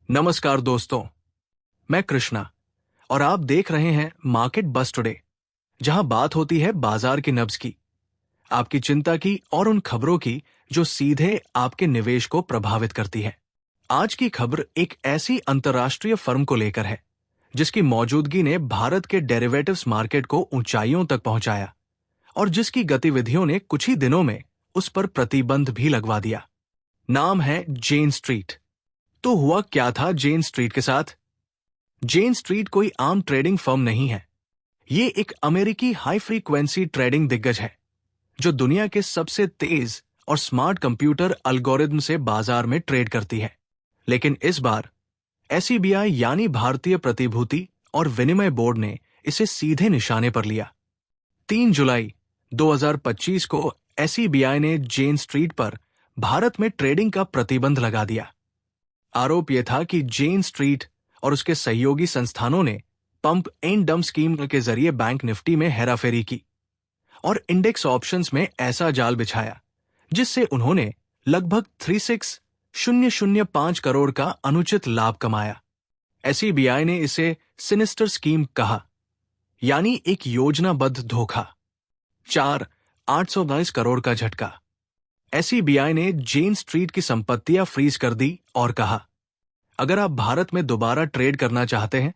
नमस्कार दोस्तों, मैं कृष्णा और आप देख रहे हैं मार्केट बस टुडे, जहां बात होती है बाजार की नब्ज की, आपकी चिंता की और उन खबरों की जो सीधे आपके निवेश को प्रभावित करती है। आज की खबर एक ऐसी अंतर्राष्ट्रीय फर्म को लेकर है जिसकी मौजूदगी ने भारत के डेरिवेटिव्स मार्केट को ऊंचाइयों तक पहुंचाया और जिसकी गतिविधियों ने कुछ ही दिनों में उस पर प्रतिबंध भी लगवा दिया। नाम है जेन स्ट्रीट। तो हुआ क्या था जेन स्ट्रीट के साथ? जेन स्ट्रीट कोई आम ट्रेडिंग फर्म नहीं है। ये एक अमेरिकी हाई फ्रीक्वेंसी ट्रेडिंग दिग्गज है जो दुनिया के सबसे तेज और स्मार्ट कंप्यूटर एल्गोरिदम से बाजार में ट्रेड करती है। लेकिन इस बार एसईबीआई यानी भारतीय प्रतिभूति और विनिमय बोर्ड ने इसे सीधे निशाने पर लिया। 3 जुलाई 2025 को एसईबीआई ने जेन स्ट्रीट पर भारत में ट्रेडिंग का प्रतिबंध लगा दिया। आरोप यह था कि जेन स्ट्रीट और उसके सहयोगी संस्थानों ने पंप एंड डंप स्कीम के जरिए बैंक निफ्टी में हेराफेरी की और इंडेक्स ऑप्शंस में ऐसा जाल बिछाया जिससे उन्होंने लगभग 36,005 करोड़ का अनुचित लाभ कमाया। एसईबीआई ने इसे सिनिस्टर स्कीम कहा, यानी एक योजनाबद्ध धोखा। 819 करोड़ का झटका। एसईबीआई ने जेन स्ट्रीट की संपत्तियां फ्रीज कर दी और कहा, अगर आप भारत में दोबारा ट्रेड करना चाहते हैं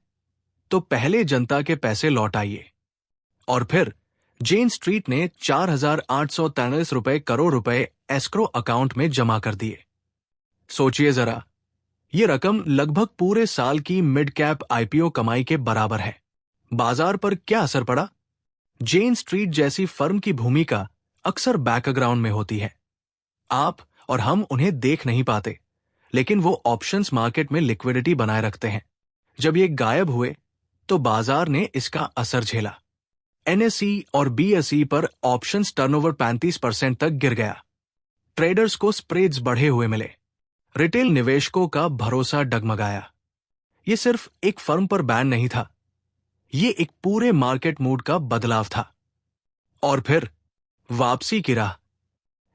तो पहले जनता के पैसे लौटाइए। और फिर जेन स्ट्रीट ने 4,843 करोड़ रुपए एस्क्रो अकाउंट में जमा कर दिए। सोचिए जरा, यह रकम लगभग पूरे साल की मिड कैप आईपीओ कमाई के बराबर है। बाजार पर क्या असर पड़ा? जेन स्ट्रीट जैसी फर्म की भूमिका अक्सर बैकग्राउंड में होती है। आप और हम उन्हें देख नहीं पाते, लेकिन वो ऑप्शंस मार्केट में लिक्विडिटी बनाए रखते हैं। जब ये गायब हुए तो बाजार ने इसका असर झेला। एनएसई और बीएसई पर ऑप्शंस टर्नओवर 35% तक गिर गया। ट्रेडर्स को स्प्रेड्स बढ़े हुए मिले। रिटेल निवेशकों का भरोसा डगमगाया। ये सिर्फ एक फर्म पर बैन नहीं था, ये एक पूरे मार्केट मूड का बदलाव था। और फिर वापसी की राह।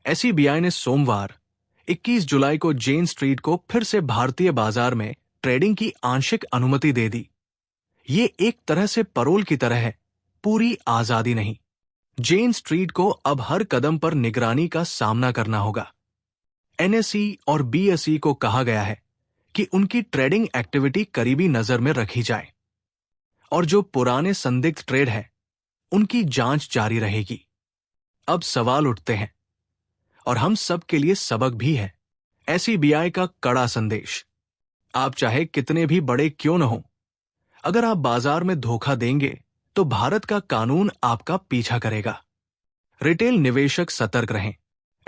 एसईबीआई ने सोमवार 21 जुलाई को जेन स्ट्रीट को फिर से भारतीय बाजार में ट्रेडिंग की आंशिक अनुमति दे दी। ये एक तरह से पैरोल की तरह है, पूरी आजादी नहीं। जेन स्ट्रीट को अब हर कदम पर निगरानी का सामना करना होगा। एनएसई और बीएसई को कहा गया है कि उनकी ट्रेडिंग एक्टिविटी करीबी नजर में रखी जाए और जो पुराने संदिग्ध ट्रेड है उनकी जांच जारी रहेगी। अब सवाल उठते हैं और हम सब के लिए सबक भी है। एसईबीआई का कड़ा संदेश, आप चाहे कितने भी बड़े क्यों न हो, अगर आप बाजार में धोखा देंगे तो भारत का कानून आपका पीछा करेगा। रिटेल निवेशक सतर्क रहें।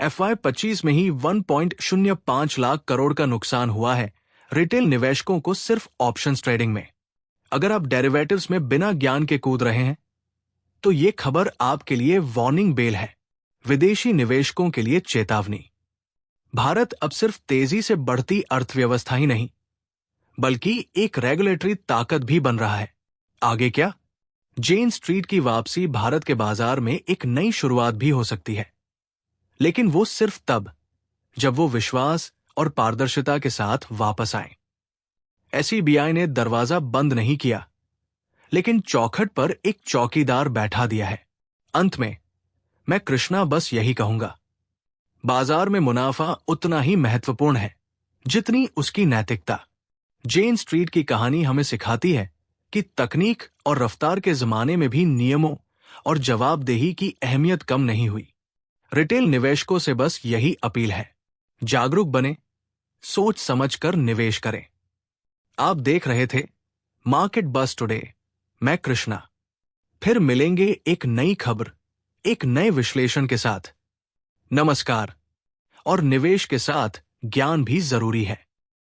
FY 25 में ही 1.05 लाख करोड़ का नुकसान हुआ है रिटेल निवेशकों को सिर्फ ऑप्शंस ट्रेडिंग में। अगर आप डेरिवेटिव्स में बिना ज्ञान के कूद रहे हैं तो ये खबर आपके लिए वार्निंग बेल है, विदेशी निवेशकों के लिए चेतावनी। भारत अब सिर्फ तेजी से बढ़ती अर्थव्यवस्था ही नहीं, बल्कि एक रेगुलेटरी ताकत भी बन रहा है। आगे क्या? जेन स्ट्रीट की वापसी भारत के बाजार में एक नई शुरुआत भी हो सकती है, लेकिन वो सिर्फ तब जब वो विश्वास और पारदर्शिता के साथ वापस आए। एसईबीआई ने दरवाजा बंद नहीं किया, लेकिन चौखट पर एक चौकीदार बैठा दिया है। अंत में मैं कृष्णा बस यही कहूंगा, बाजार में मुनाफा उतना ही महत्वपूर्ण है जितनी उसकी नैतिकता। जेन स्ट्रीट की कहानी हमें सिखाती है कि तकनीक और रफ्तार के जमाने में भी नियमों और जवाबदेही की अहमियत कम नहीं हुई। रिटेल निवेशकों से बस यही अपील है, जागरूक बने, सोच समझकर निवेश करें। आप देख रहे थे मार्केट बस टुडे। मैं कृष्णा। फिर मिलेंगे एक नई खबर, एक नए विश्लेषण के साथ। नमस्कार। और निवेश के साथ ज्ञान भी जरूरी है।